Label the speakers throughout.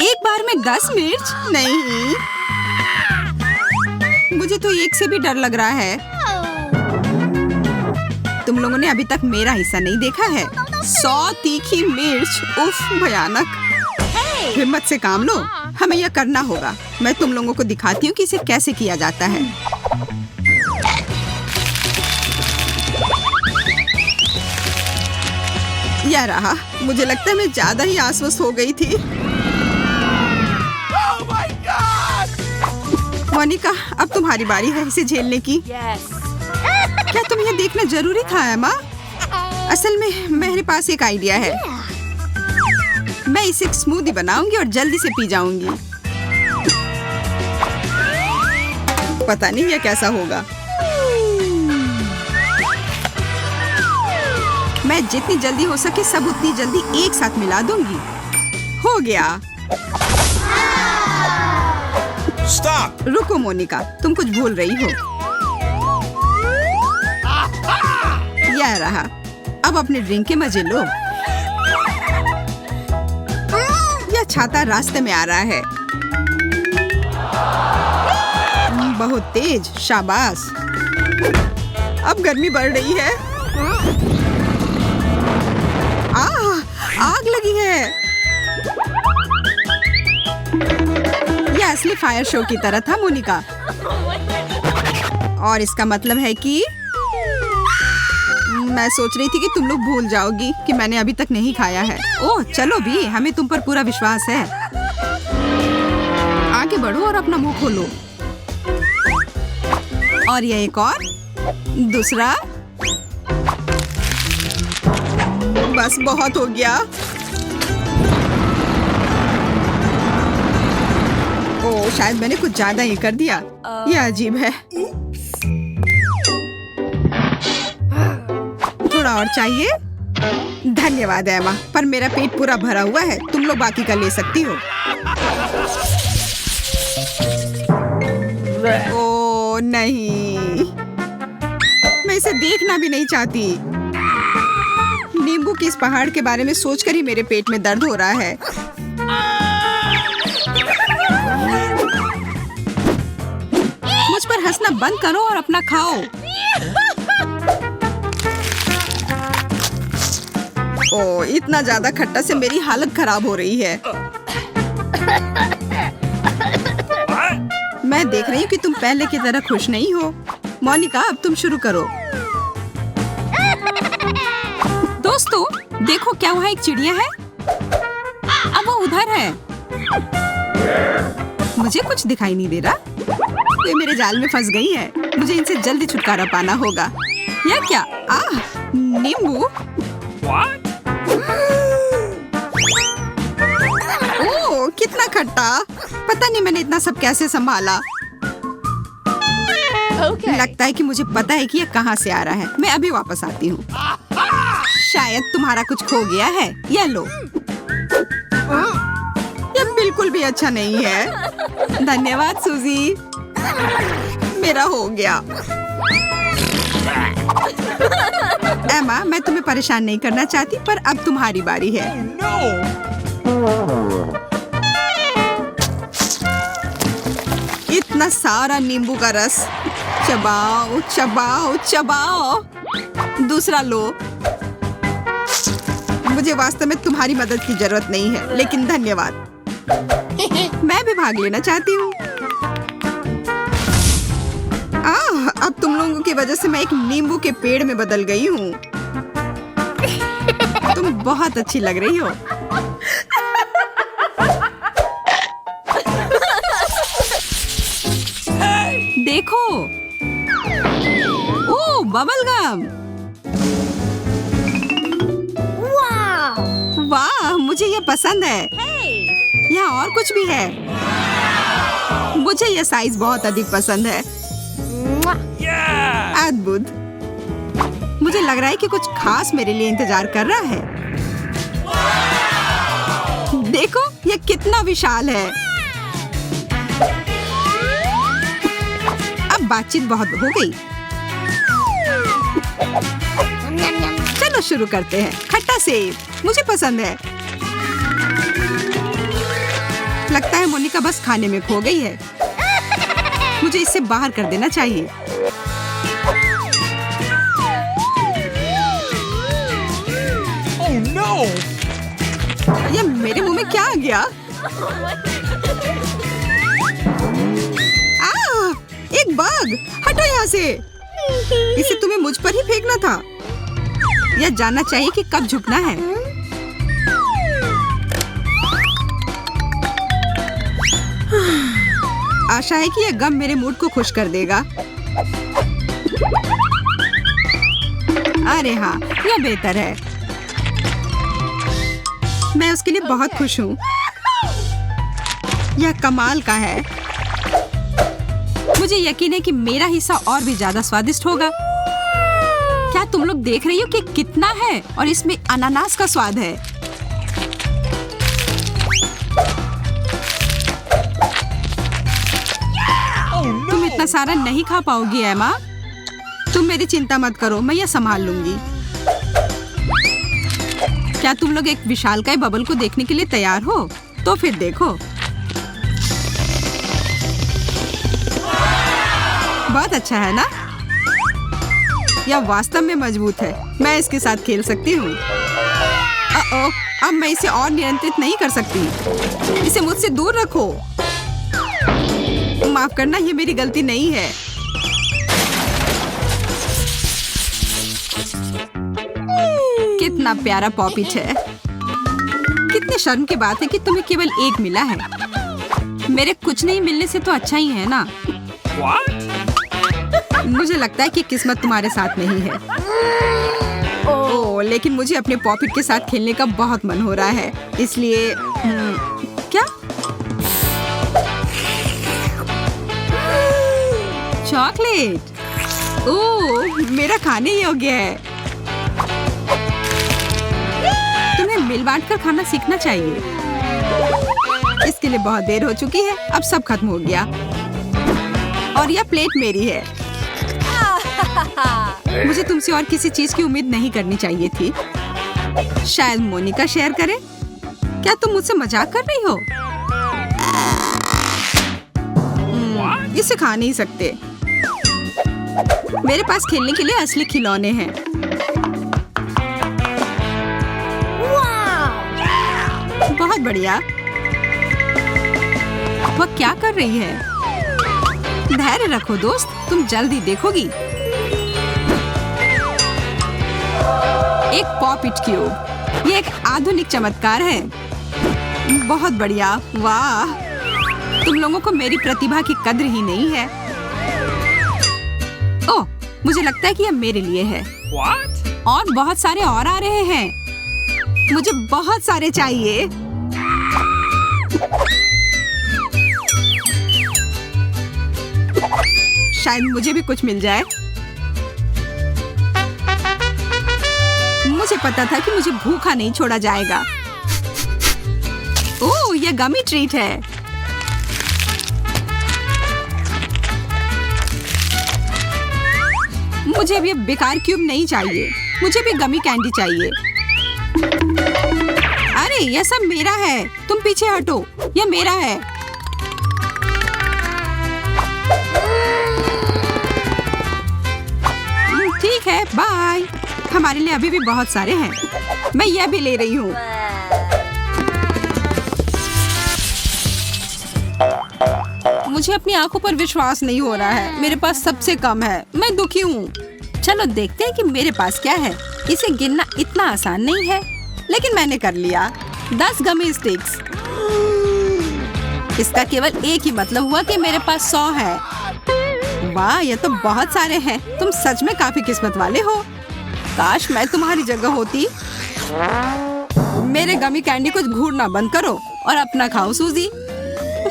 Speaker 1: एक बार में 10 मिर्च? नहीं, मुझे तो एक से भी डर लग रहा है। तुम लोगों ने अभी तक मेरा हिस्सा नहीं देखा है। 100 तीखी मिर्च, उफ भयानक। हिम्मत से काम लो, हमें यह करना होगा। मैं तुम लोगों को दिखाती हूँ कि इसे कैसे किया जाता है। यह रहा। मुझे लगता है मैं ज्यादा ही आश्वस्त हो गई थी। मोनिका, अब तुम्हारी बारी है इसे झेलने की। क्या तुम ये देखना जरूरी था एमा? असल में मेरे पास एक आइडिया है। मैं इसे एक स्मूदी बनाऊंगी और जल्दी से पी जाऊंगी। पता नहीं यह कैसा होगा। मैं जितनी जल्दी हो सके सब उतनी जल्दी एक साथ मिला दूंगी। हो गया।
Speaker 2: Stop!
Speaker 1: रुको मोनिका, तुम कुछ भूल रही हो। यह रहा। अब अपने ड्रिंक के मजे लो। यह छाता रास्ते में आ रहा है। बहुत तेज, शाबाश। अब गर्मी बढ़ रही है। आग लगी है। यह असली फायर शो की तरह था मोनिका। और इसका मतलब है कि मैं सोच रही थी कि तुम लोग भूल जाओगी कि मैंने अभी तक नहीं खाया है। ओह चलो भी, हमें तुम पर पूरा विश्वास है। आगे बढ़ो और अपना मुंह खोलो। और यह एक और, दूसरा। बस बहुत हो गया। ओह शायद मैंने कुछ ज्यादा ही कर दिया। यह अजीब है। थोड़ा और चाहिए? धन्यवाद एमा, पर मेरा पेट पूरा भरा हुआ है। तुम लोग बाकी का ले सकती हो। ओह नहीं, मैं इसे देखना भी नहीं चाहती। नींबू की इस पहाड़ के बारे में सोचकर ही मेरे पेट में दर्द हो रहा है। मुझ पर हंसना बंद करो और अपना खाओ। ओह इतना ज्यादा खट्टा से मेरी हालत खराब हो रही है। मैं देख रही हूँ कि तुम पहले की तरह खुश नहीं हो। मोनिका, अब तुम शुरू करो। दोस्तों देखो, क्या वहाँ एक चिड़िया है? अब वो उधर है। मुझे कुछ दिखाई नहीं दे रहा। ये मेरे जाल में फंस गई है। मुझे इनसे जल्दी छुटकारा पाना होगा। यह क्या? नींबू। ओह कितना खट्टा। पता नहीं मैंने इतना सब कैसे संभाला। लगता है कि मुझे पता है कि यह कहाँ से आ रहा है। मैं अभी वापस आती हूँ। शायद तुम्हारा कुछ खो गया है। यह लो। यह बिल्कुल भी अच्छा नहीं है। धन्यवाद सूजी। मेरा हो गया। एमा, मैं तुम्हें परेशान नहीं करना चाहती, पर अब तुम्हारी बारी है। इतना सारा नींबू का रस। चबाओ चबाओ चबाओ। दूसरा लो। मुझे वास्तव में तुम्हारी मदद की जरूरत नहीं है, लेकिन धन्यवाद। मैं भी भाग लेना चाहती हूँ। अब तुम लोगों की वजह से मैं एक नींबू के पेड़ में बदल गई हूँ। तुम बहुत अच्छी लग रही हो। देखो। ओह बबल गम। वाह, मुझे ये पसंद है। यहाँ और कुछ भी है। मुझे ये साइज बहुत अधिक पसंद है। अद्भुत। मुझे लग रहा है कि कुछ खास मेरे लिए इंतजार कर रहा है। देखो ये कितना विशाल है। अब बातचीत बहुत हो गई। चलो शुरू करते हैं। खट्टा सेब मुझे पसंद है। लगता है मोनिका बस खाने में खो गई है। मुझे इसे बाहर कर देना चाहिए।
Speaker 2: Oh no!
Speaker 1: ये मेरे मुंह में क्या आ गया? एक बग! हटो यहाँ से। इसे तुम्हें मुझ पर ही फेंकना था। यह जानना चाहिए कि कब झुकना है। आशा है कि यह गम मेरे मूड को खुश कर देगा। अरे हाँ, यह बेहतर है। मैं उसके लिए बहुत खुश हूँ। यह कमाल का है। मुझे यकीन है कि मेरा हिस्सा और भी ज्यादा स्वादिष्ट होगा। क्या तुम लोग देख रही हो कि कितना है और इसमें अनानास का स्वाद है। तुम इतना सारा नहीं खा पाओगी एमा। तुम मेरी चिंता मत करो, मैं यह संभाल लूंगी। क्या तुम लोग एक विशालकाय बबल को देखने के लिए तैयार हो? तो फिर देखो। बहुत अच्छा है ना? यह वास्तव में मजबूत है। मैं इसके साथ खेल सकती हूँ। अब मैं इसे और नियंत्रित नहीं कर सकती। इसे मुझसे दूर रखो। माफ करना, ये मेरी गलती नहीं है। कितना प्यारा पॉपिट है। कितने शर्म की बात है कि तुम्हें केवल एक मिला है। मेरे कुछ नहीं मिलने से तो अच्छा ही है ना। मुझे लगता है कि किस्मत तुम्हारे साथ नहीं है। ओह, लेकिन मुझे अपने पॉपिट के साथ खेलने का बहुत मन हो रहा है। इसलिए क्या? चॉकलेट। ओह, मेरा खाने योग्य है। तुम्हें मिल बांट कर खाना सीखना चाहिए। इसके लिए बहुत देर हो चुकी है। अब सब खत्म हो गया और यह प्लेट मेरी है। मुझे तुमसे और किसी चीज की उम्मीद नहीं करनी चाहिए थी। शायद मोनिका शेयर करे। क्या तुम मुझसे मजाक कर रही हो? इसे खा नहीं सकते। मेरे पास खेलने के लिए असली खिलौने हैं। बहुत बढ़िया। वह क्या कर रही है? धैर्य रखो दोस्त, तुम जल्द ही देखोगी। एक पॉपिट क्यूब। ये एक आधुनिक चमत्कार है। बहुत बढ़िया। वाह, तुम लोगों को मेरी प्रतिभा की कद्र ही नहीं है। ओह, मुझे लगता है कि यह मेरे लिए है।
Speaker 2: What?
Speaker 1: और बहुत सारे और आ रहे हैं। मुझे बहुत सारे चाहिए। शायद मुझे भी कुछ मिल जाए। मुझे पता था कि मुझे भूखा नहीं छोड़ा जाएगा। ओह, यह गमी ट्रीट है। मुझे भी बेकार क्यूब नहीं चाहिए। मुझे भी गमी कैंडी चाहिए। अरे, यह सब मेरा है। तुम पीछे हटो, यह मेरा है। ठीक है, बाय। हमारे लिए अभी भी बहुत सारे हैं। मैं यह भी ले रही हूँ। मुझे अपनी आंखों पर विश्वास नहीं हो रहा है। मेरे पास सबसे कम है। मैं दुखी हूँ। चलो देखते हैं कि मेरे पास क्या है। इसे गिनना इतना आसान नहीं है, लेकिन मैंने कर लिया। 10 गमी स्टिक्स। इसका केवल एक ही मतलब हुआ कि मेरे पास 100 है। वाह, ये तो बहुत सारे हैं। तुम सच में काफी किस्मत वाले हो। काश मैं तुम्हारी जगह होती। मेरे गमी कैंडी को घूरना बंद करो और अपना खाओ सूजी।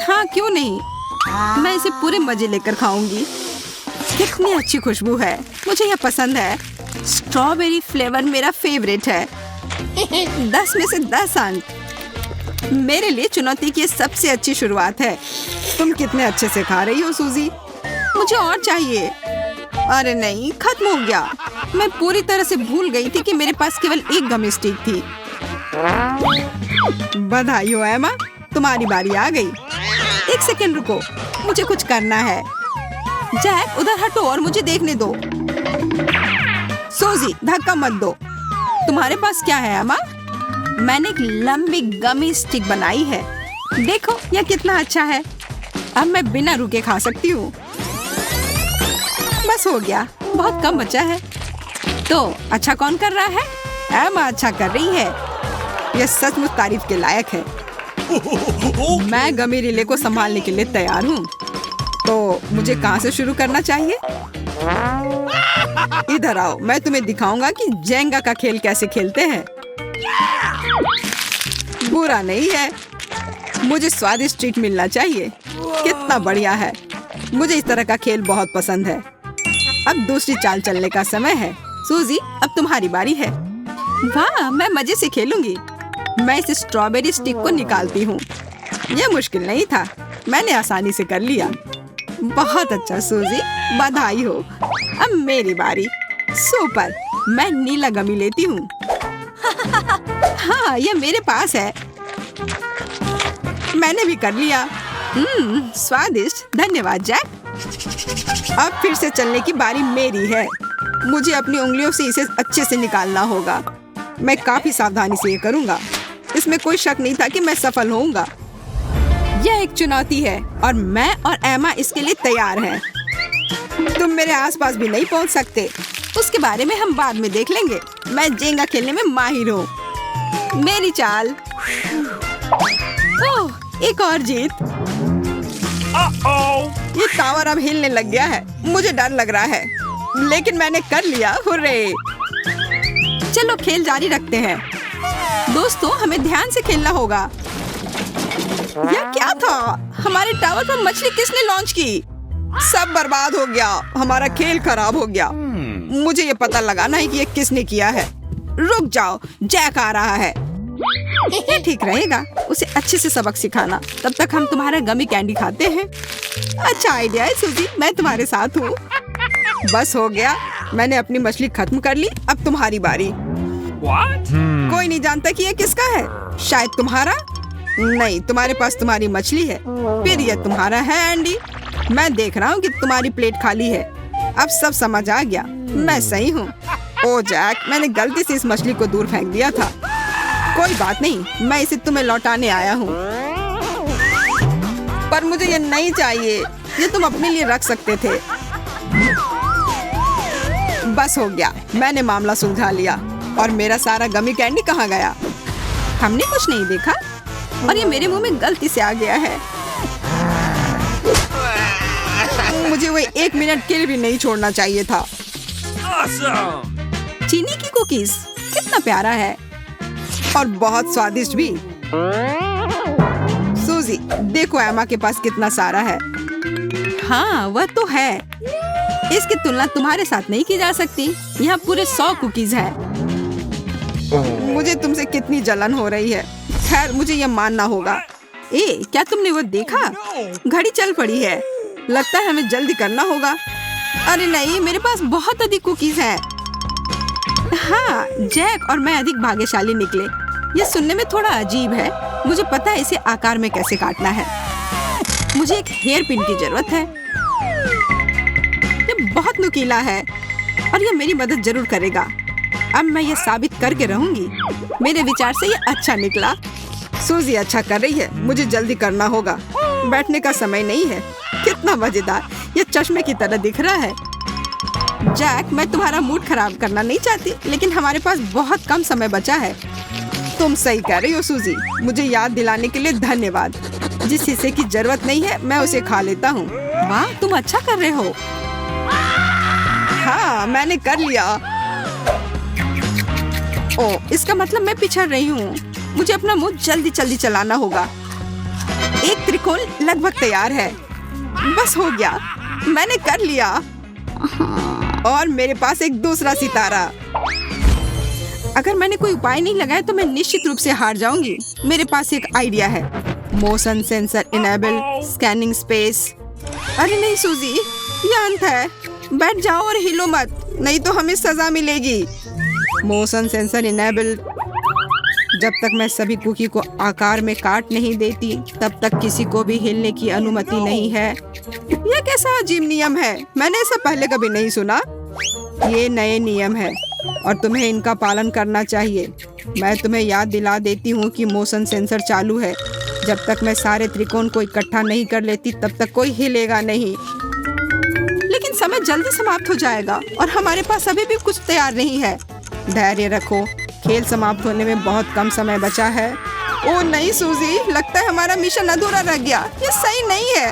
Speaker 1: हाँ, क्यों नहीं। मैं इसे पूरे मजे लेकर खाऊंगी। कितनी अच्छी खुशबू है। मुझे यह पसंद है। स्ट्रॉबेरी फ्लेवर मेरा फेवरेट है। 10 में से 10 अंक। मेरे लिए चुनौती की सबसे अच्छी शुरुआत है। तुम कितने अच्छे से खा रही हो सूजी। मुझे और चाहिए। अरे नहीं, खत्म हो गया। मैं पूरी तरह से भूल गई थी कि मेरे पास केवल एक गमी स्टिक थी। बधाई हो एमा, तुम्हारी बारी आ गई। एक सेकंड रुको, मुझे कुछ करना है। जैक उधर हटो और मुझे देखने दो। सूजी धक्का मत दो। तुम्हारे पास क्या है एमा? मैंने एक लंबी गमी स्टिक बनाई है। देखो यह कितना अच्छा है। अब मैं बिना रुके खा सकती हूँ। बस हो गया, बहुत कम बचा है। तो अच्छा कौन कर रहा है? एमा अच्छा कर रही है। यह सचमुच तारीफ के लायक है। मैं गमी रिले को संभालने के लिए तैयार हूँ। तो मुझे कहाँ से शुरू करना चाहिए? इधर आओ, मैं तुम्हें दिखाऊंगा कि जेंगा का खेल कैसे खेलते हैं। बुरा नहीं है, मुझे स्वादिष्ट ट्रीट मिलना चाहिए। कितना बढ़िया है, मुझे इस तरह का खेल बहुत पसंद है। अब दूसरी चाल चलने का समय है। सूजी अब तुम्हारी बारी है। वाह, मैं मजे से खेलूंगी। मैं इस स्ट्रॉबेरी स्टिक को निकालती हूँ। यह मुश्किल नहीं था, मैंने आसानी से कर लिया। बहुत अच्छा सूजी, बधाई हो। अब मेरी बारी। सुपर, मैं नीला गमी लेती हूँ। हाँ, यह मेरे पास है। मैंने भी कर लिया। स्वादिष्ट, धन्यवाद जैक। अब फिर से चलने की बारी मेरी है। मुझे अपनी उंगलियों से इसे अच्छे से निकालना होगा। मैं काफी सावधानी से ये करूँगा। इसमें कोई शक नहीं था कि मैं सफल होऊंगा। यह एक चुनौती है और मैं और एमा इसके लिए तैयार हैं। तुम मेरे आसपास भी नहीं पहुंच सकते। उसके बारे में हम बाद में देख लेंगे। मैं जेंगा खेलने में माहिर हूँ। मेरी चाल। ओह, एक और जीत। ये टावर अब हिलने लग गया है। मुझे डर लग रहा है, लेकिन मैंने कर लिया। हुर्रे! चलो खेल जारी रखते हैं। दोस्तों, हमें ध्यान से खेलना होगा। यह क्या था? हमारे टावर पर मछली किसने लॉन्च की? सब बर्बाद हो गया। हमारा खेल खराब हो गया। मुझे ये पता लगाना है कि ये किसने किया है। रुक जाओ, जैक आ रहा है। ये ठीक रहेगा, उसे अच्छे से सबक सिखाना। तब तक हम तुम्हारा गमी कैंडी खाते हैं। अच्छा आइडिया है सूजी, मैं तुम्हारे साथ हूँ। बस हो गया, मैंने अपनी मछली खत्म कर ली। अब तुम्हारी बारी। कोई नहीं जानता कि ये किसका है। शायद तुम्हारा? नहीं, तुम्हारे पास तुम्हारी मछली है। फिर ये तुम्हारा है एंडी। मैं देख रहा हूँ कि तुम्हारी प्लेट खाली है। अब सब समझ आ गया, मैं सही हूँ। ओ जैक, मैंने गलती से इस मछली को दूर फेंक दिया था। कोई बात नहीं, मैं इसे तुम्हें लौटाने आया हूँ। पर मुझे ये नहीं चाहिए। ये तुम अपने लिए रख सकते थे। बस हो गया, मैंने मामला सुलझा लिया। और मेरा सारा गमी कैंडी कहाँ गया? हमने कुछ नहीं देखा और ये मेरे मुंह में गलती से आ गया है। मुझे वो 1 मिनट के लिए भी नहीं छोड़ना चाहिए था। चीनी की कुकीज, कितना प्यारा है और बहुत स्वादिष्ट भी। सूजी, देखो एमा के पास कितना सारा है। हाँ, वह तो है। इसकी तुलना तुम्हारे साथ नहीं की जा सकती। यहाँ पूरे 100 कुकीज हैं। मुझे तुमसे कितनी जलन हो रही है। खैर, मुझे यह मानना होगा। क्या तुमने वो देखा? घड़ी चल पड़ी है। लगता है हमें जल्दी करना होगा। अरे नहीं, मेरे पास बहुत अधिक कुकीज हैं। हाँ, जैक और मैं अधिक भाग्यशाली निकले। ये सुनने में थोड़ा अजीब है। मुझे पता है इसे आकार में कैसे काटना है। मुझे एक हेयर पिन की जरूरत है। ये बहुत नुकीला है और ये मेरी मदद जरूर करेगा। अब मैं ये साबित करके रहूंगी। मेरे विचार से ये अच्छा निकला। सूजी अच्छा कर रही है। मुझे जल्दी करना होगा। बैठने का समय नहीं है। कितना मजेदार, ये चश्मे की तरह दिख रहा है। जैक, मैं तुम्हारा मूड खराब करना नहीं चाहती, लेकिन हमारे पास बहुत कम समय बचा है। तुम सही कह रही हो सूजी। मुझे याद दिलाने के लिए धन्यवाद। जिस हिस्से की जरूरत नहीं है, मैं उसे खा लेता हूँ। वाह, तुम अच्छा कर रहे हो। हाँ, मैंने कर लिया। ओह, इसका मतलब मैं पिछड़ रही हूँ। मुझे अपना मुंह जल्दी जल्दी चलाना होगा। एक त्रिकोण लगभग तैयार है। बस हो गया, मैंने कर लिया। और मेरे पास एक दूसरा सितारा। अगर मैंने कोई उपाय नहीं लगाया तो मैं निश्चित रूप से हार जाऊंगी। मेरे पास एक आइडिया है। Motion sensor enable, scanning space. अरे नहीं सूजी, ये अंत है। बैठ जाओ और हिलो मत, नहीं तो हमें सजा मिलेगी। Motion sensor enable. जब तक मैं सभी कुकी को आकार में काट नहीं देती तब तक किसी को भी हिलने की अनुमति नहीं है। यह कैसा अजीब नियम है, मैंने ऐसा पहले कभी नहीं सुना। ये नए नियम है और तुम्हें इनका पालन करना चाहिए। मैं तुम्हें याद दिला देती हूँ कि मोशन सेंसर चालू है। जब तक मैं सारे त्रिकोण को इकट्ठा नहीं कर लेती तब तक कोई हिलेगा नहीं। लेकिन समय जल्दी समाप्त हो जाएगा और हमारे पास अभी भी कुछ तैयार नहीं है। धैर्य रखो, खेल समाप्त होने में बहुत कम समय बचा है। ओह नहीं सूजी, लगता है हमारा मिशन अधूरा रह गया। ये सही नहीं है।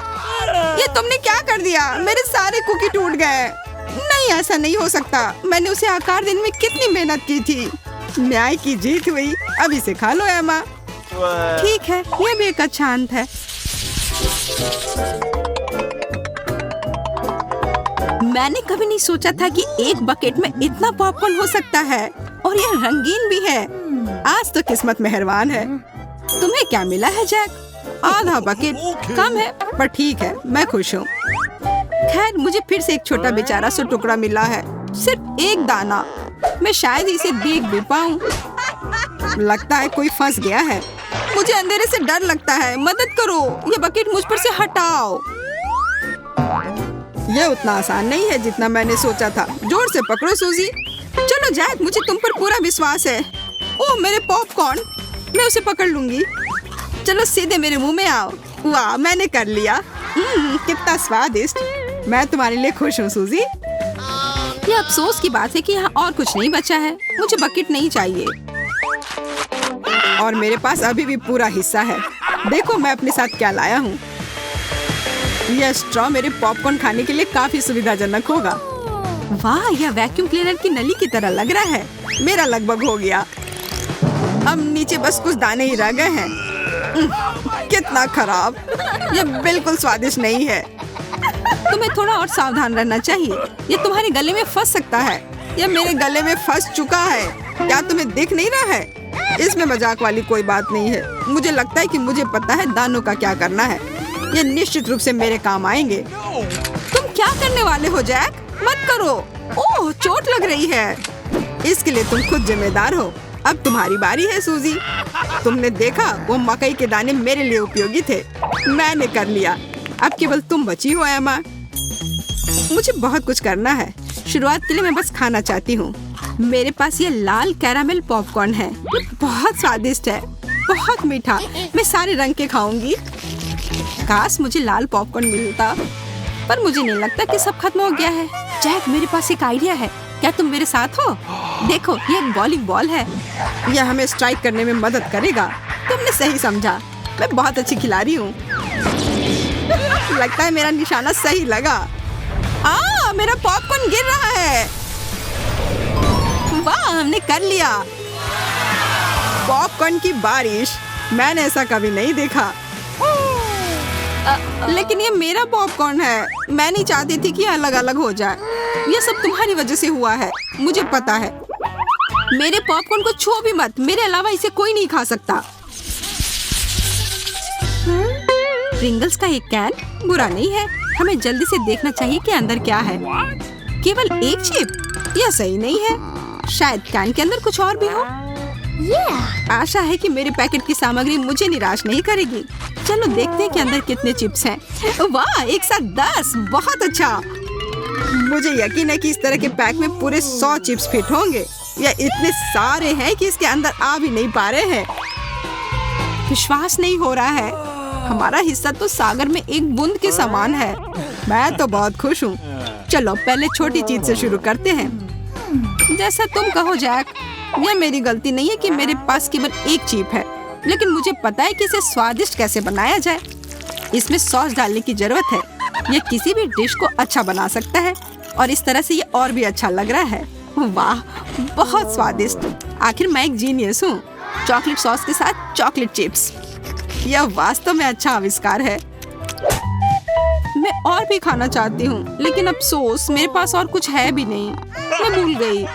Speaker 1: ये तुमने क्या कर दिया? मेरे सारे कुकी टूट गए। नहीं, ऐसा नहीं हो सकता। मैंने उसे आकार देने में कितनी मेहनत की थी। न्याय की जीत हुई। अब इसे खा लो एमा। ठीक है, ये भी एक अच्छा अंत है। मैंने कभी नहीं सोचा था कि एक बकेट में इतना पॉपकॉर्न हो सकता है और यह रंगीन भी है। आज तो किस्मत मेहरबान है। तुम्हें क्या मिला है जैक? आधा बकेट कम है पर ठीक है, मैं खुश हूँ। खैर, मुझे फिर से एक छोटा बेचारा सा टुकड़ा मिला है, सिर्फ एक दाना। मैं शायद इसे देख भी पाऊँ। लगता है कोई फंस गया है। मुझे अंधेरे से डर लगता है। मदद करो, ये बकेट मुझ पर से हटाओ। यह उतना आसान नहीं है जितना मैंने सोचा था। जोर से पकड़ो सूजी। चलो जैक, मुझे तुम पर पूरा विश्वास है। ओह मेरे पॉपकॉर्न, मैं उसे पकड़ लूंगी। चलो सीधे मेरे मुंह में आओ। वाह, मैंने कर लिया। कितना स्वादिष्ट। मैं तुम्हारे लिए खुश हूँ सूजी। ये अफसोस की बात है कि यहाँ और कुछ नहीं बचा है। मुझे बकेट नहीं चाहिए और मेरे पास अभी भी पूरा हिस्सा है। देखो मैं अपने साथ क्या लाया हूँ। यह स्ट्रॉ मेरे पॉपकॉर्न खाने के लिए काफी सुविधाजनक होगा। वाह, यह वैक्यूम क्लीनर की नली की तरह लग रहा है। मेरा लगभग हो गया। अब नीचे बस कुछ दाने ही रह गए हैं। कितना खराब। यह बिल्कुल स्वादिष्ट नहीं है। तुम्हें थोड़ा और सावधान रहना चाहिए। यह तुम्हारे गले में फंस सकता है। यह मेरे गले में फंस चुका है। क्या तुम्हें दिख नहीं रहा है? इसमें मजाक वाली कोई बात नहीं है। मुझे लगता है कि मुझे पता है दानों का क्या करना है। ये निश्चित रूप से मेरे काम आएंगे। तुम क्या करने वाले हो जैक? मत करो। ओह, चोट लग रही है। इसके लिए तुम खुद जिम्मेदार हो। अब तुम्हारी बारी है सूजी। तुमने देखा, वो मकई के दाने मेरे लिए उपयोगी थे। मैंने कर लिया। अब केवल तुम बची हो एमा। मुझे बहुत कुछ करना है। शुरुआत के लिए मैं बस खाना चाहती हूँ। मेरे पास ये लाल कैरामेल पॉपकॉर्न है। ये बहुत स्वादिष्ट है, बहुत मीठा। मैं सारे रंग के खाऊंगी। काश मुझे लाल पॉपकॉर्न मिलता, पर मुझे नहीं लगता कि सब खत्म हो गया है। जैक, मेरे पास एक आइडिया है। क्या तुम मेरे साथ हो? देखो, ये एक बॉलिंग बॉल है। यह हमें स्ट्राइक करने में मदद करेगा। तुमने सही समझा। मैं बहुत अच्छी खिलाड़ी हूँ। लगता है मेरा निशाना सही लगा। मेरा पॉपकॉर्न गिर रहा है। वाह, हमने कर लिया। पॉपकॉर्न की बारिश। मैंने ऐसा कभी नहीं देखा। लेकिन ये मेरा पॉपकॉर्न है। मैं नहीं चाहती थी कि अलग अलग हो जाए। ये सब तुम्हारी वजह से हुआ है, मुझे पता है। मेरे पॉपकॉर्न को छुओ भी मत। मेरे अलावा इसे कोई नहीं खा सकता। प्रिंगल्स का एक कैन बुरा नहीं है। हमें जल्दी से देखना चाहिए कि अंदर क्या है। केवल एक चिप? यह सही नहीं है। शायद कैन के अंदर कुछ और भी हो। आशा है कि मेरे पैकेट की सामग्री मुझे निराश नहीं करेगी। चलो देखते हैं कि अंदर कितने चिप्स हैं। वाह, एक साथ 10। बहुत अच्छा। मुझे यकीन है कि इस तरह के पैक में पूरे 100 चिप्स फिट होंगे। यह इतने सारे हैं कि इसके अंदर आ भी नहीं पा रहे हैं। विश्वास नहीं हो रहा है। हमारा हिस्सा तो सागर में एक बूंद के समान है। मैं तो बहुत खुश हूँ। चलो पहले छोटी चीज से शुरू करते हैं। जैसा तुम कहो जैक। यह मेरी गलती नहीं है कि मेरे पास केवल एक चिप है, लेकिन मुझे पता है कि इसे स्वादिष्ट कैसे बनाया जाए। इसमें सॉस डालने की जरूरत है। यह किसी भी डिश को अच्छा बना सकता है और इस तरह से ये और भी अच्छा लग रहा है। वाह, बहुत स्वादिष्ट। आखिर मैं एक जीनियस हूँ। चॉकलेट सॉस के साथ चॉकलेट चिप्स। यह वास्तव में अच्छा आविष्कार है। मैं और भी खाना चाहती हूँ, लेकिन अफसोस मेरे पास और कुछ है भी नहीं। मैं भूल गई।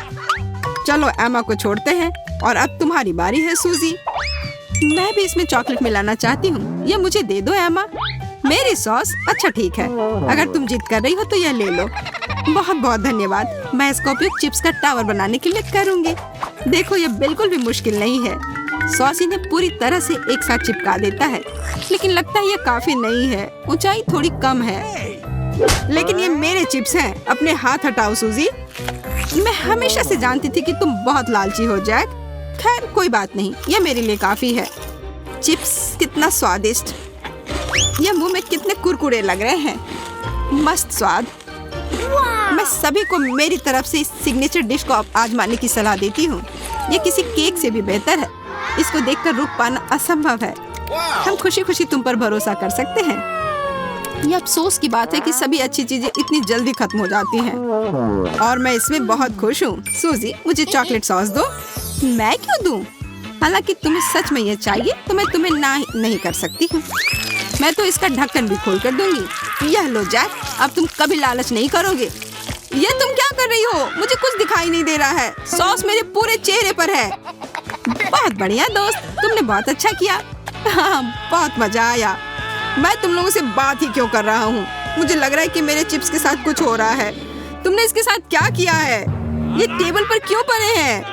Speaker 1: चलो एमा को छोड़ते हैं और अब तुम्हारी बारी है सूजी। मैं भी इसमें चॉकलेट मिलाना चाहती हूँ। ये मुझे दे दो एमा। मेरी सॉस? अच्छा ठीक है, अगर तुम जिद कर रही हो तो यह ले लो। बहुत बहुत धन्यवाद। मैं इसका उपयोग चिप्स का टावर बनाने के लिए करूँगी। देखो, यह बिल्कुल भी मुश्किल नहीं है। सॉस इन्हें पूरी तरह से एक साथ चिपका देता है, लेकिन लगता है ये काफी नहीं है। ऊंचाई थोड़ी कम है। लेकिन ये मेरे चिप्स हैं। अपने हाथ हटाओ सूजी। मैं हमेशा से जानती थी कि तुम बहुत लालची हो जैक। खैर कोई बात नहीं, ये मेरे लिए काफी है। चिप्स कितना स्वादिष्ट। ये मुंह में कितने कुरकुरे लग रहे हैं। मस्त स्वाद। मैं सभी को मेरी तरफ से इस सिग्नेचर डिश को आजमाने की सलाह देती हूँ। ये किसी केक से भी बेहतर है। इसको देखकर रुक पाना असंभव है। हम खुशी खुशी तुम पर भरोसा कर सकते हैं। ये अफसोस की बात है कि सभी अच्छी चीजें इतनी जल्दी खत्म हो जाती हैं। और मैं इसमें बहुत खुश हूँ। सूजी, मुझे चॉकलेट सॉस दो। मैं क्यों दूँ? हालांकि तुम्हें सच में ये चाहिए तो मैं तुम्हें ना नहीं कर सकती हूँ। मैं तो इसका ढक्कन भी खोल कर दूंगी। यह लो जैक, अब तुम कभी लालच नहीं करोगे। ये तुम क्या कर रही हो? मुझे कुछ दिखाई नहीं दे रहा है। सॉस मेरे पूरे चेहरे पर है। बहुत बढ़िया दोस्त, तुमने बहुत अच्छा किया। हाँ, बहुत मजा आया। मैं तुम लोगों से बात ही क्यों कर रहा हूँ? मुझे लग रहा है कि मेरे चिप्स के साथ कुछ हो रहा है। तुमने इसके साथ क्या किया है? ये टेबल पर क्यों पड़े हैं?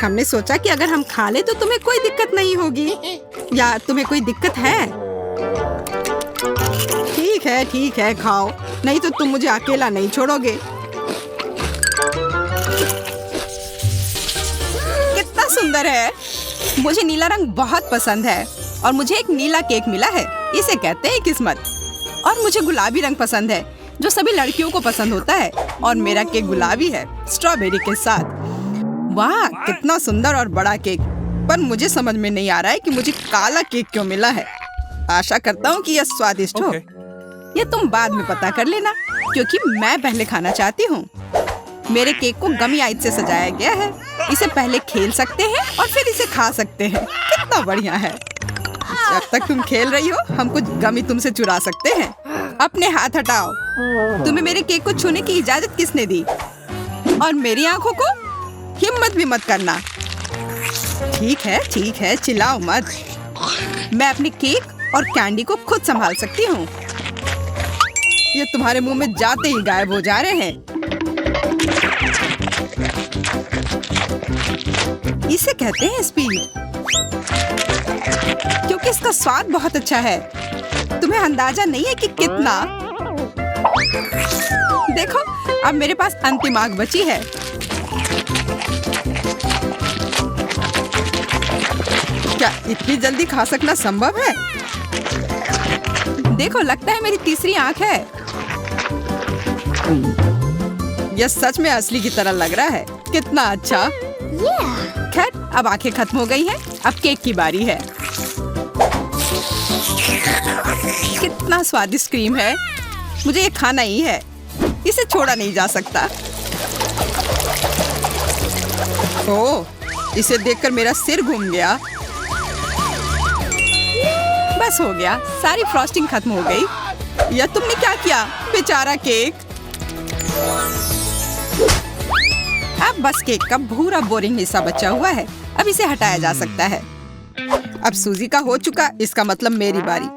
Speaker 1: हमने सोचा कि अगर हम खा ले तो तुम्हें कोई दिक्कत नहीं होगी। या तुम्हें कोई दिक्कत है? ठीक है, खाओ। नहीं तो तुम मुझे अकेला नहीं छोड़ोगे। कितना सुंदर है। मुझे नीला रंग बहुत पसंद है और मुझे एक नीला केक मिला है। इसे कहते हैं किस्मत। और मुझे गुलाबी रंग पसंद है, जो सभी लड़कियों को पसंद होता है। और मेरा केक गुलाबी है, स्ट्रॉबेरी के साथ। वाह, कितना सुंदर और बड़ा केक। पर मुझे समझ में नहीं आ रहा है कि मुझे काला केक क्यों मिला है। आशा करता हूँ कि यह स्वादिष्ट हो। ये तुम बाद में पता कर लेना, क्योंकि मैं पहले खाना चाहती हूँ। मेरे केक को गमी आइस से सजाया गया है। इसे पहले खेल सकते हैं और फिर इसे खा सकते हैं। कितना बढ़िया है। जब तक तुम खेल रही हो, हम कुछ गमी तुमसे चुरा सकते हैं। अपने हाथ हटाओ। तुम्हें मेरे केक को छूने की इजाजत किसने दी? और मेरी आंखों को हिम्मत भी मत करना। ठीक है, चिल्लाओ मत। मैं अपने केक और कैंडी को खुद संभाल सकती हूँ। ये तुम्हारे मुंह में जाते ही गायब हो जा रहे हैं। इसे कहते हैं स्पीड, क्योंकि इसका स्वाद बहुत अच्छा है। तुम्हें अंदाजा नहीं है कि कितना। देखो, अब मेरे पास अंतिम आग बची है। क्या इतनी जल्दी खा सकना संभव है? देखो, लगता है मेरी तीसरी आंख है। यह सच में असली की तरह लग रहा है। कितना अच्छा। खैर, अब आंखें खत्म हो गई हैं। अब केक की बारी है। कितना स्वादिष्ट क्रीम है। मुझे ये खाना ही है। इसे छोड़ा नहीं जा सकता। ओह, इसे देखकर मेरा सिर घूम गया। बस हो गया, सारी फ्रॉस्टिंग खत्म हो गई। यह तुमने क्या किया? बेचारा केक। अब बस केक का भूरा बोरिंग हिस्सा बचा हुआ है। अब इसे हटाया जा सकता है। अब सूजी का हो चुका, इसका मतलब मेरी बारी।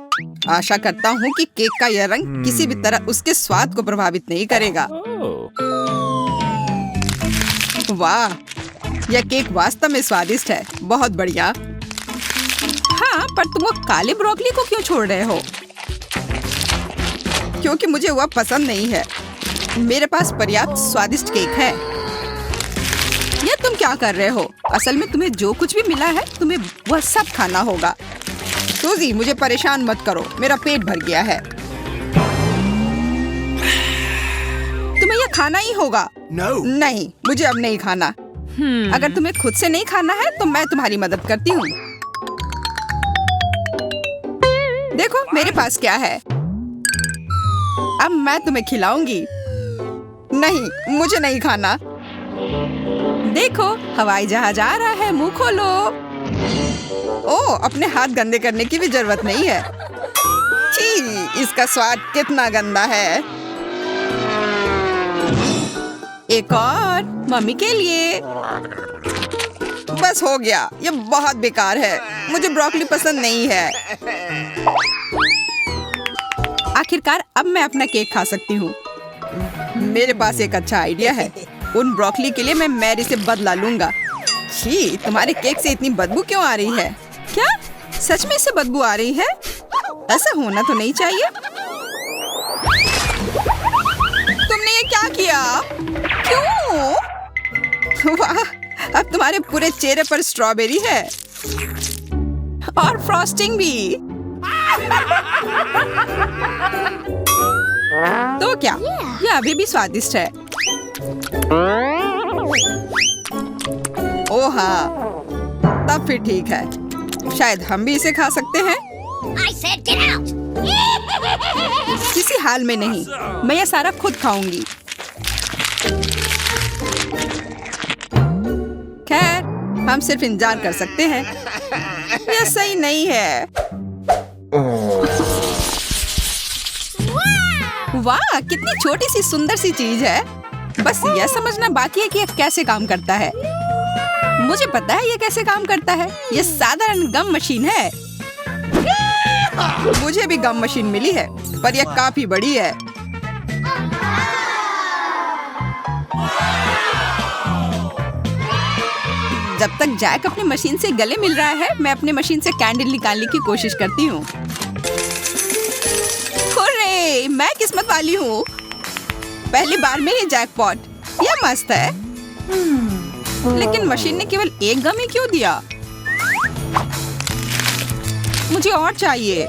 Speaker 1: आशा करता हूँ कि केक का यह रंग किसी भी तरह उसके स्वाद को प्रभावित नहीं करेगा। वाह, यह केक वास्तव में स्वादिष्ट है। बहुत बढ़िया। हाँ, पर तुम वो काले ब्रोकली को क्यों छोड़ रहे हो? क्योंकि मुझे वह पसंद नहीं है। मेरे पास पर्याप्त स्वादिष्ट केक है। यह तुम क्या कर रहे हो? असल में तुम्हें जो कुछ भी मिला है, तुम्हें वह सब खाना होगा। सूजी, मुझे परेशान मत करो। मेरा पेट भर गया है। तुम्हें यह खाना ही होगा। नहीं, मुझे अब नहीं खाना। अगर तुम्हें खुद से नहीं खाना है तो मैं तुम्हारी मदद करती हूँ। देखो, मेरे पास क्या है। अब मैं तुम्हें खिलाऊंगी। नहीं, मुझे नहीं खाना। देखो, हवाई जहाज आ रहा है। मुंह खोलो। ओह, अपने हाथ गंदे करने की भी जरूरत नहीं है। छी, इसका स्वाद कितना गंदा है। एक और मम्मी के लिए। बस हो गया। ये बहुत बेकार है। मुझे ब्रोकली पसंद नहीं है। आखिरकार अब मैं अपना केक खा सकती हूँ। मेरे पास एक अच्छा आइडिया है। उन ब्रोकली के लिए मैं मैरी से बदला लूंगा। छी, तुम्हारे केक से इतनी बदबू क्यों आ रही है? क्या सच में इससे बदबू आ रही है? ऐसा होना तो नहीं चाहिए। तुमने ये क्या किया? क्यों? वाह, अब तुम्हारे पूरे चेहरे पर स्ट्रॉबेरी है और फ्रॉस्टिंग भी। तो क्या ये अभी भी स्वादिष्ट है? ओह हाँ, तब फिर ठीक है। शायद हम भी इसे खा सकते हैं।
Speaker 3: I said get out!
Speaker 1: किसी हाल में नहीं, मैं ये सारा खुद खाऊंगी। खैर, हम सिर्फ इंतजार कर सकते हैं। यह सही नहीं है। वाह, कितनी छोटी सी सुंदर सी चीज है। बस यह समझना बाकी है कि यह कैसे काम करता है। मुझे पता है यह कैसे काम करता है। यह साधारण गम मशीन है। मुझे भी गम मशीन मिली है, पर यह काफी बड़ी है। जब तक जैक अपनी मशीन से गले मिल रहा है, मैं अपनी मशीन से कैंडल निकालने की कोशिश करती हूँ। हुर्रे, मैं किस्मत वाली हूँ। पहली बार में ये जैकपॉट। यह मस्त है। लेकिन मशीन ने केवल एक गम ही क्यों दिया? मुझे और चाहिए।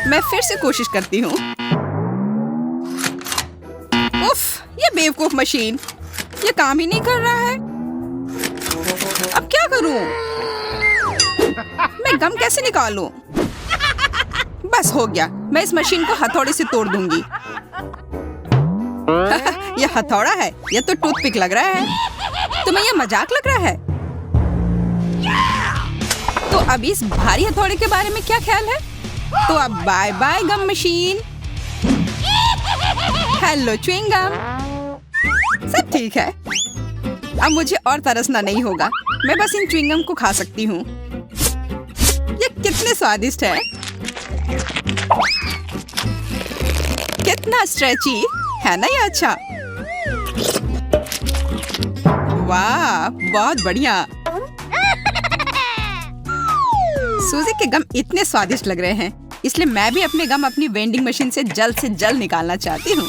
Speaker 1: मैं फिर से कोशिश करती हूँ। उफ, ये बेवकूफ मशीन, ये काम ही नहीं कर रहा है। अब क्या करूं? मैं गम कैसे निकालूं? बस हो गया, मैं इस मशीन को हथौड़े से तोड़ दूंगी। यह हथौड़ा है, यह तो टूथपिक लग रहा है। तुम्हें यह मजाक लग रहा है? तो अब इस भारी हथौड़े के बारे में क्या ख्याल है? तो अब bye bye gum machine. Hello chewing gum. सब ठीक है। अब मुझे और तरसना नहीं होगा। मैं बस इन च्युइंग गम को खा सकती हूँ। ये कितने स्वादिष्ट है। कितना स्ट्रेची है ना ये। अच्छा, वाह, बहुत बढ़िया। सूजी के गम इतने स्वादिष्ट लग रहे हैं, इसलिए मैं भी अपने गम अपनी वेंडिंग मशीन से जल्द निकालना चाहती हूँ।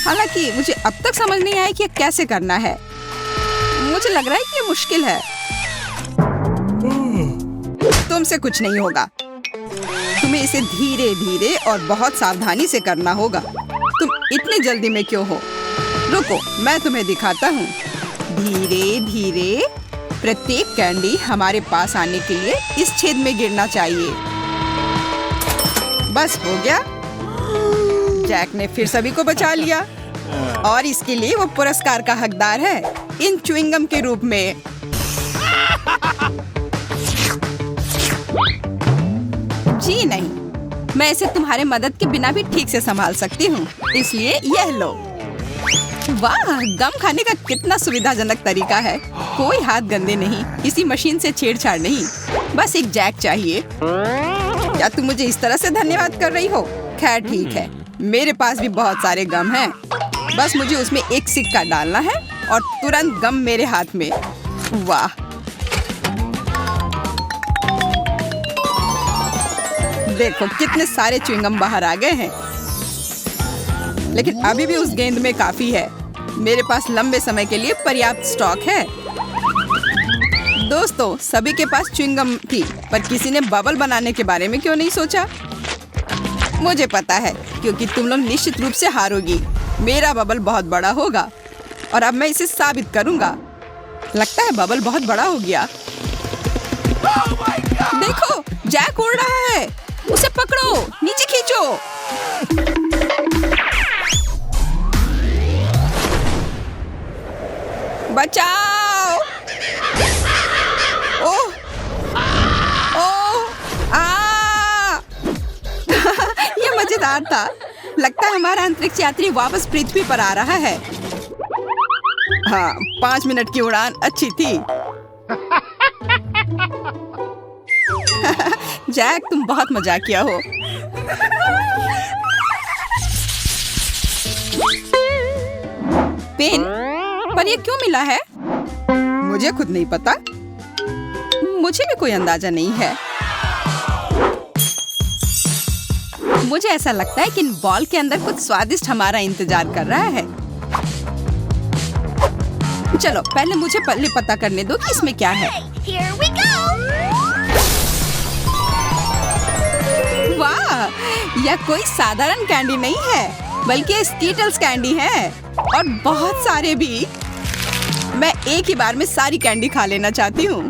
Speaker 1: हालांकि मुझे अब तक समझ नहीं आया कि ये कैसे करना है। मुझे लग रहा है कि ये मुश्किल है। तुमसे कुछ नहीं होगा। तुम्हें इसे धीरे धीरे और बहुत सावधानी से करना होगा। तुम इतनी जल्दी में क्यों हो? रुको, मैं तुम्हें दिखाता हूँ। धीरे धीरे प्रत्येक कैंडी हमारे पास आने के लिए इस छेद में गिरना चाहिए। बस हो गया। जैक ने फिर सभी को बचा लिया और इसके लिए वो पुरस्कार का हकदार है, इन च्युइंगम के रूप में। जी नहीं, मैं इसे तुम्हारे मदद के बिना भी ठीक से संभाल सकती हूँ, इसलिए यह लो। वाह, गम खाने का कितना सुविधाजनक तरीका है। कोई हाथ गंदे नहीं, किसी मशीन से छेड़छाड़ नहीं, बस एक जैक चाहिए। क्या तुम मुझे इस तरह से धन्यवाद कर रही हो? खैर ठीक है, मेरे पास भी बहुत सारे गम हैं। बस मुझे उसमें एक सिक्का डालना है और तुरंत गम मेरे हाथ में। वाह, देखो कितने सारे च्युइंगम बाहर आ गए हैं। लेकिन अभी भी उस गेंद में काफी है। मेरे पास लंबे समय के लिए पर्याप्त स्टॉक है। दोस्तों, सभी के पास च्युइंगम थी, पर किसी ने बबल बनाने के बारे में क्यों नहीं सोचा? मुझे पता है, क्योंकि तुम लोग निश्चित रूप से हारोगी। मेरा बबल बहुत बड़ा होगा और अब मैं इसे साबित करूंगा। लगता है बबल बहुत बड़ा हो गया। देखो, जैक उड़ रहा है। उसे पकड़ो, नीचे खींचो। बचाओ! ओह! ओह! ये मजेदार था। लगता है हमारा अंतरिक्ष यात्री वापस पृथ्वी पर आ रहा है। हाँ, 5 मिनट की उड़ान अच्छी थी। जैक, तुम बहुत मजाकिया हो। पेन, पर ये क्यों मिला है? मुझे खुद नहीं पता। मुझे भी कोई अंदाजा नहीं है। मुझे ऐसा लगता है कि इन बॉल के अंदर कुछ स्वादिष्ट हमारा इंतजार कर रहा है। चलो पहले मुझे पता करने दो कि इसमें क्या है।
Speaker 3: Here we go.
Speaker 1: वाह, यह कोई साधारण कैंडी नहीं है, बल्कि ये स्कीटल्स कैंडी है, और बहुत सारे भी। मैं एक ही बार में सारी कैंडी खा लेना चाहती हूँ।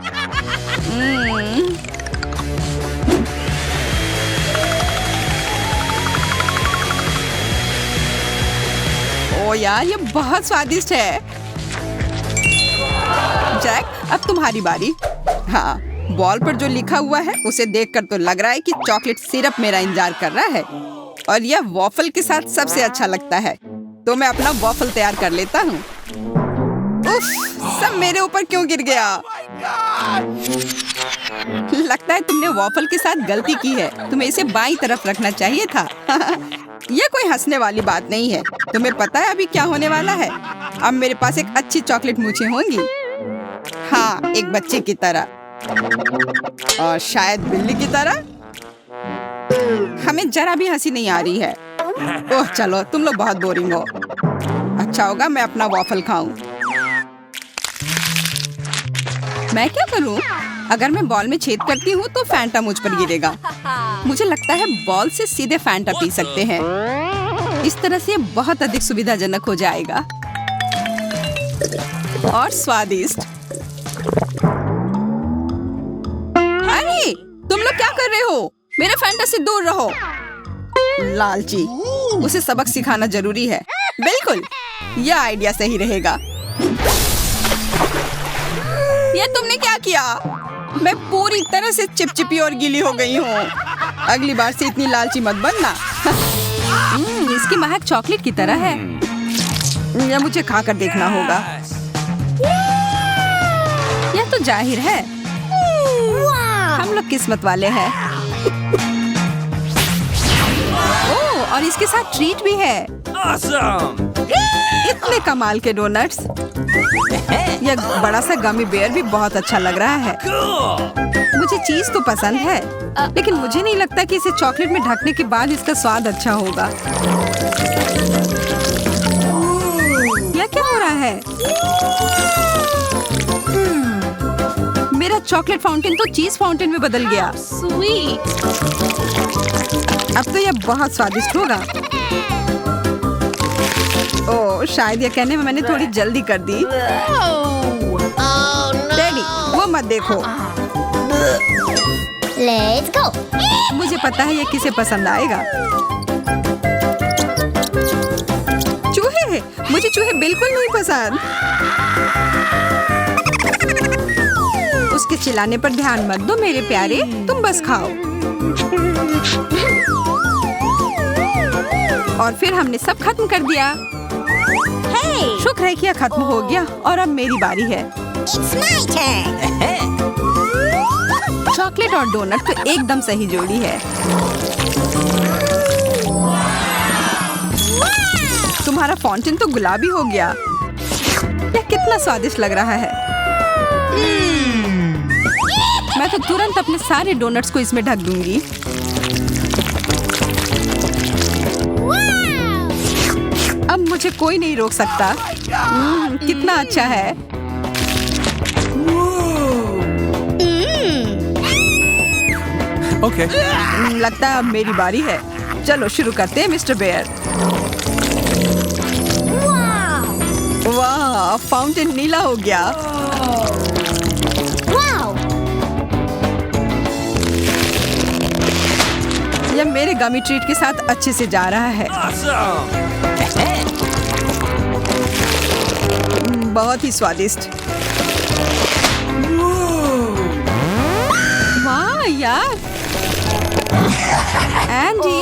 Speaker 1: ओ यार, ये बहुत स्वादिष्ट है। जैक, अब तुम्हारी बारी। हाँ, बॉल पर जो लिखा हुआ है उसे देखकर तो लग रहा है कि चॉकलेट सिरप मेरा इंतजार कर रहा है, और यह वॉफल के साथ सबसे अच्छा लगता है। तो मैं अपना वॉफल तैयार कर लेता हूँ। उफ, सब मेरे ऊपर क्यों गिर गया? लगता है तुमने वॉफल के साथ गलती की है। तुम्हें इसे बाईं तरफ रखना चाहिए था। यह कोई हंसने वाली बात नहीं है। तुम्हें पता है अभी क्या होने वाला है? अब मेरे पास एक अच्छी चॉकलेट मूंछें होंगी। हाँ, एक बच्चे की तरह, और शायद बिल्ली की तरह। हमें जरा भी हंसी नहीं आ रही है। ओह चलो, तुम लोग बहुत बोरिंग हो। अच्छा होगा मैं अपना वॉफल खाऊं। मैं क्या करूं? अगर मैं बॉल में छेद करती हूँ तो फैंटा मुझ पर गिरेगा। मुझे लगता है बॉल से सीधे फैंटा पी सकते हैं। इस तरह से बहुत अधिक सुविधाजनक हो जाएगा और स्वादिष्ट। अरे, तुम लोग क्या कर रहे हो? मेरे फैंटा से दूर रहो। लालची, उसे सबक सिखाना जरूरी है। बिल्कुल, यह आइडिया सही रहेगा। ये तुमने क्या किया? मैं पूरी तरह से चिपचिपी और गीली हो गई हूँ। अगली बार से इतनी लालची मत बनना। इसकी महक चॉकलेट की तरह है। यह मुझे खाकर देखना होगा। यह तो जाहिर है, हम लोग किस्मत वाले हैं। ओह, और इसके साथ ट्रीट भी है।
Speaker 2: Awesome!
Speaker 1: इतने कमाल के डोनट्स। यह बड़ा सा गमी बेयर भी बहुत अच्छा लग रहा है। मुझे चीज तो पसंद है, लेकिन मुझे नहीं लगता कि इसे चॉकलेट में ढकने के बाद इसका स्वाद अच्छा होगा। यह क्या हो रहा है? मेरा चॉकलेट फाउंटेन तो चीज फाउंटेन में बदल गया। स्वीट। अब तो यह बहुत स्वादिष्ट होगा। ओह, शायद यह कहने में मैंने थोड़ी जल्दी कर दी। डैडी, वो मत देखो।
Speaker 3: Let's go.
Speaker 1: मुझे पता है ये किसे पसंद आएगा। चूहे, मुझे चूहे बिल्कुल नहीं पसंद। उसके चिल्लाने पर ध्यान मत दो मेरे प्यारे, तुम बस खाओ। और फिर हमने सब खत्म कर दिया। शुक्र है कि यह खत्म हो गया और अब मेरी बारी है।
Speaker 3: It's my turn.
Speaker 1: चॉकलेट और डोनट तो एकदम सही जोड़ी है। तुम्हारा फाउंटेन तो गुलाबी हो गया। यह कितना स्वादिष्ट लग रहा है। मैं तो तुरंत अपने सारे डोनट्स को इसमें ढक दूंगी। अब मुझे कोई नहीं रोक सकता। कितना अच्छा है।
Speaker 2: Okay.
Speaker 1: लगता है अब मेरी बारी है। चलो शुरू करते हैं मिस्टर बेयर। वाह, फाउंटेन नीला हो गया।
Speaker 3: Wow.
Speaker 1: यह मेरे गमी ट्रीट के साथ अच्छे से जा रहा है।
Speaker 2: Awesome!
Speaker 1: बहुत ही स्वादिष्ट। वाह यार, एंडी,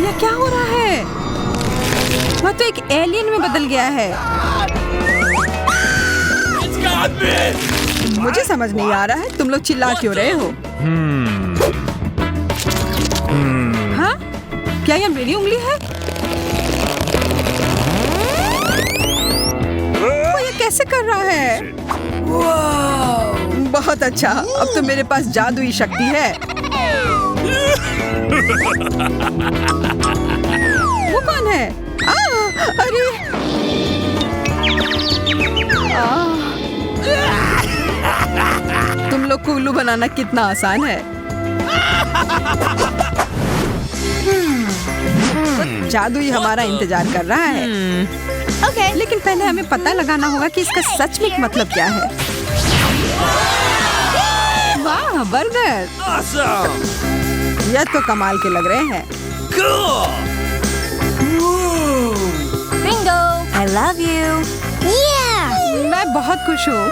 Speaker 1: यह क्या हो रहा है? वह तो एक एलियन में बदल गया है।
Speaker 2: It's got me!
Speaker 1: मुझे समझ नहीं आ रहा है तुम लोग चिल्ला क्यों रहे हो? हाँ? क्या यह मेरी उंगली है? कैसे कर रहा है? बहुत अच्छा, अब तो मेरे पास जादुई शक्ति है। वो कौन है? अरे तुम लोग को उल्लू बनाना कितना आसान है। जादू ही हमारा इंतजार कर रहा है।
Speaker 3: Okay.
Speaker 1: लेकिन पहले हमें पता लगाना होगा कि इसका सच में मतलब क्या है। वाह, बर्गर!
Speaker 2: Awesome!
Speaker 1: यह तो कमाल के लग रहे हैं।
Speaker 2: Cool!
Speaker 3: Bingo. I love you. Yeah.
Speaker 1: मैं बहुत खुश हूँ,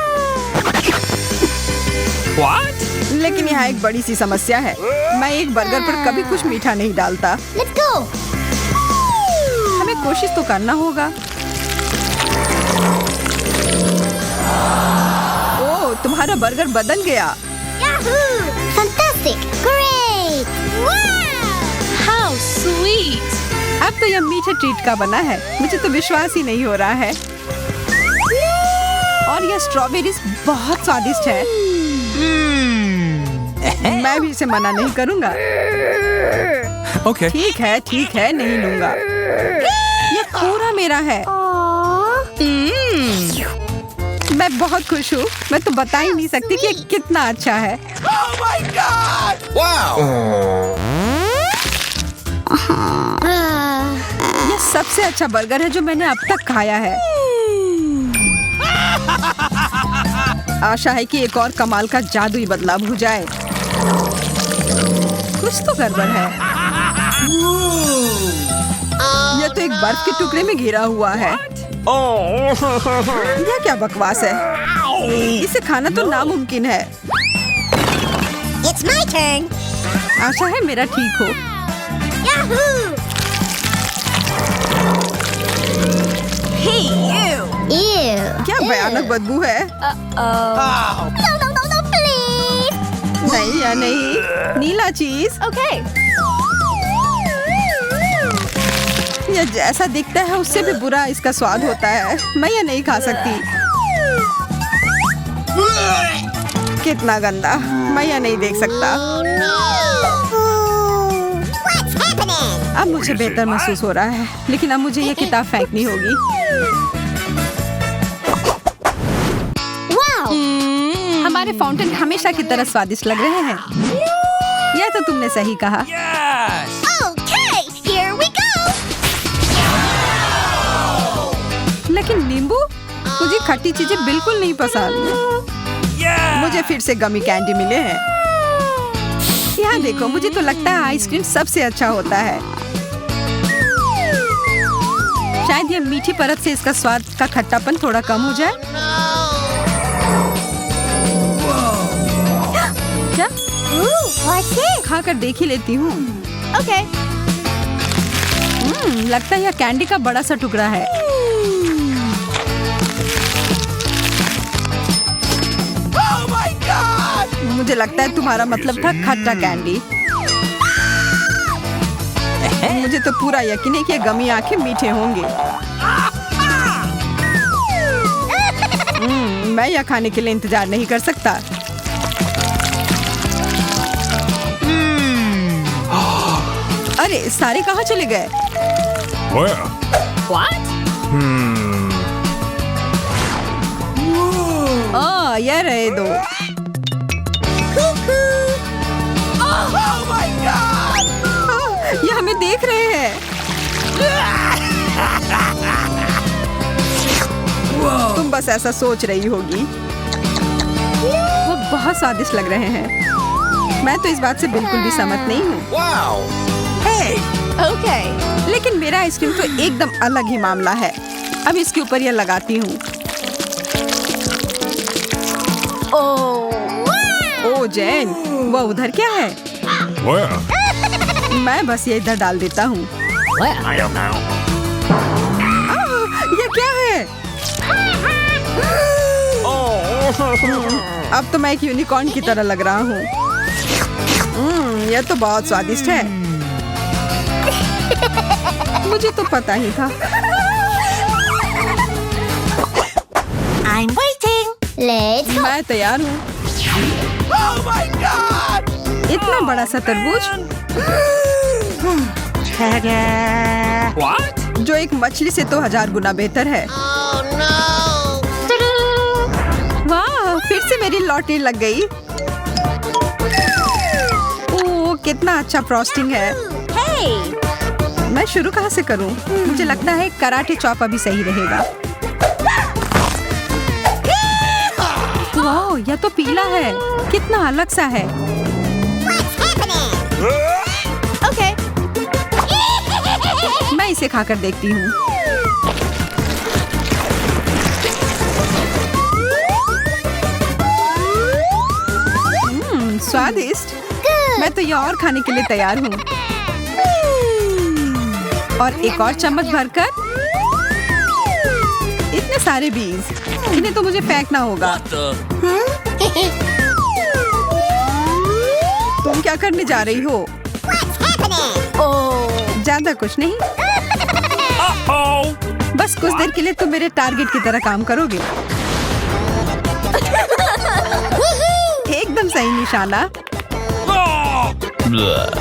Speaker 2: What?
Speaker 1: लेकिन यहाँ एक बड़ी सी समस्या है। मैं एक बर्गर पर कभी कुछ मीठा नहीं डालता।
Speaker 3: Let's go.
Speaker 1: हमें कोशिश तो करना होगा। ओह, तुम्हारा बर्गर बदल गया।
Speaker 3: Yahoo! Fantastic. Great. Wow.
Speaker 4: How sweet!
Speaker 1: अब तो यह मीठे ट्रीट का बना है। मुझे तो विश्वास ही नहीं हो रहा है। और यह स्ट्रॉबेरीज बहुत स्वादिष्ट है। मैं भी इसे मना नहीं करूंगा।
Speaker 2: Okay.
Speaker 1: ठीक है, नहीं लूंगा। यह पूरा मेरा है। मैं बहुत खुश हूँ। मैं तो बता ही नहीं सकती कि ये कितना अच्छा है।
Speaker 2: Oh my God! Wow!
Speaker 1: यह सबसे अच्छा बर्गर है जो मैंने अब तक खाया है। आशा है कि एक और कमाल का जादुई बदलाव हो जाए। कुछ तो गड़बड़ है। यह तो एक बर्फ के टुकड़े में घिरा हुआ है। यह क्या बकवास है? इसे खाना तो नामुमकिन है।
Speaker 3: It's my turn.
Speaker 1: आशा है मेरा ठीक हो।
Speaker 3: Yahoo!
Speaker 4: Hey, you!
Speaker 3: Ew.
Speaker 1: क्या भयानक बदबू है।
Speaker 3: No, no, no, no, please.
Speaker 1: नहीं या नहीं, नीला चीज।
Speaker 4: Okay.
Speaker 1: यह जैसा दिखता है उससे भी बुरा इसका स्वाद होता है। मैं यह नहीं खा सकती। कितना गंदा, मैं यह नहीं देख सकता।
Speaker 3: What's happening?
Speaker 1: अब मुझे बेहतर महसूस हो रहा है, लेकिन अब मुझे यह किताब फेंकनी होगी।
Speaker 3: Wow.
Speaker 1: हमारे फाउंटेन हमेशा की तरह स्वादिष्ट लग रहे हैं। यह तो तुमने सही कहा।
Speaker 2: Yes!
Speaker 3: Okay, here we go.
Speaker 1: लेकिन नींबू, मुझे खट्टी चीजें बिल्कुल नहीं पसंद।
Speaker 2: Yeah!
Speaker 1: मुझे फिर से गमी कैंडी मिले हैं। यहाँ देखो, मुझे तो लगता है आइसक्रीम सबसे अच्छा होता है। शायद ये मीठी परत से इसका स्वाद का खट्टापन थोड़ा कम हो जाए। क्या?
Speaker 3: Ooh, what's it?
Speaker 1: खाकर देख ही लेती हूँ।
Speaker 3: Okay.
Speaker 1: लगता है यह कैंडी का बड़ा सा टुकड़ा है।
Speaker 2: Oh my God!
Speaker 1: मुझे लगता है तुम्हारा मतलब था खट्टा कैंडी। मुझे तो पूरा यकीन है कि ये गमी आंखें मीठे होंगे। मैं यह खाने के लिए इंतजार नहीं कर सकता। अरे सारे कहाँ चले गए?
Speaker 2: Where?
Speaker 4: What?
Speaker 1: यह रहे दो।
Speaker 2: Oh my God!
Speaker 1: ये हमें देख रहे हैं। तुम बस ऐसा सोच रही होगी। वो बहुत स्वादिष्ट लग रहे हैं। मैं तो इस बात से बिल्कुल भी सहमत नहीं हूँ।
Speaker 2: Wow! Hey!
Speaker 4: Okay.
Speaker 1: लेकिन मेरा आइसक्रीम तो एकदम अलग ही मामला है। अब इसके ऊपर यह लगाती हूँ। ओ जैन, वो उधर क्या है?
Speaker 2: Where?
Speaker 1: मैं बस ये इधर डाल देता हूँ।
Speaker 2: I don't know.
Speaker 1: ये क्या है? अब तो मैं एक यूनिकॉर्न की तरह लग रहा हूँ। यह तो बहुत स्वादिष्ट है। मुझे तो पता ही था।
Speaker 3: Let's go.
Speaker 1: मैं तैयार हूँ।
Speaker 2: Oh my God!
Speaker 1: इतना बड़ा सा तरबूज
Speaker 2: What?
Speaker 1: जो एक मछली से तो 1000 गुना बेहतर है। वाह, फिर से मेरी लॉटरी लग गई। ओह, कितना अच्छा फ्रॉस्टिंग है।
Speaker 4: Hey!
Speaker 1: मैं शुरू कहाँ से करूँ? मुझे लगता है कराटे चॉप अभी सही रहेगा। वाह, यह तो पीला है। कितना अलग सा है।
Speaker 4: Okay.
Speaker 1: मैं इसे खाकर देखती हूँ। स्वादिष्ट। मैं तो यह और खाने के लिए तैयार हूँ। और एक और चम्मच भरकर। इतने सारे बीज, इन्हें तो मुझे फेंकना होगा। तुम क्या करने जा रही हो?
Speaker 4: Oh.
Speaker 1: ज्यादा कुछ नहीं,
Speaker 2: Uh-oh!
Speaker 1: बस कुछ देर के लिए तुम मेरे टारगेट की तरह काम करोगे। एकदम सही निशाना।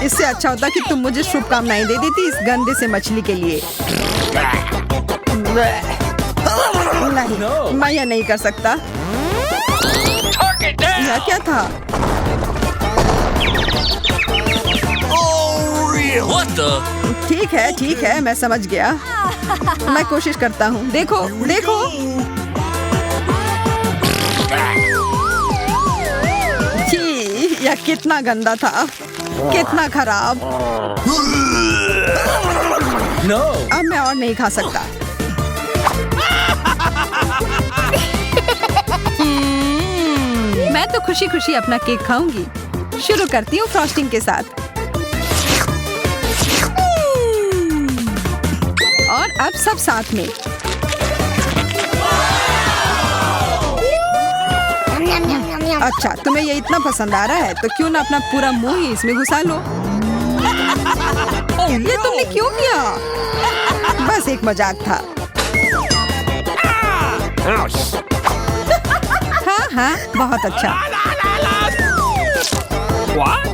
Speaker 1: इससे अच्छा होता कि तुम मुझे शुभकामनाएं दे देती इस गंदे से मछली के लिए। नहीं, मैं यह नहीं कर सकता।
Speaker 2: Target down!
Speaker 1: यह क्या था?
Speaker 2: Oh, real! What the?
Speaker 1: ठीक है, मैं समझ गया। मैं कोशिश करता हूँ। देखो, देखो। छी, यह कितना गंदा था, कितना खराब।
Speaker 2: No!
Speaker 1: अब मैं और नहीं खा सकता। मैं तो खुशी खुशी अपना केक खाऊंगी। शुरू करती हूँ फ्रॉस्टिंग के साथ। और अब सब साथ में। अच्छा, तुम्हें ये इतना पसंद आ रहा है तो क्यों ना अपना पूरा मुंह ही इसमें घुसा लो। ये तुमने क्यों किया? बस एक मजाक था। हाँ, बहुत अच्छा।
Speaker 2: What?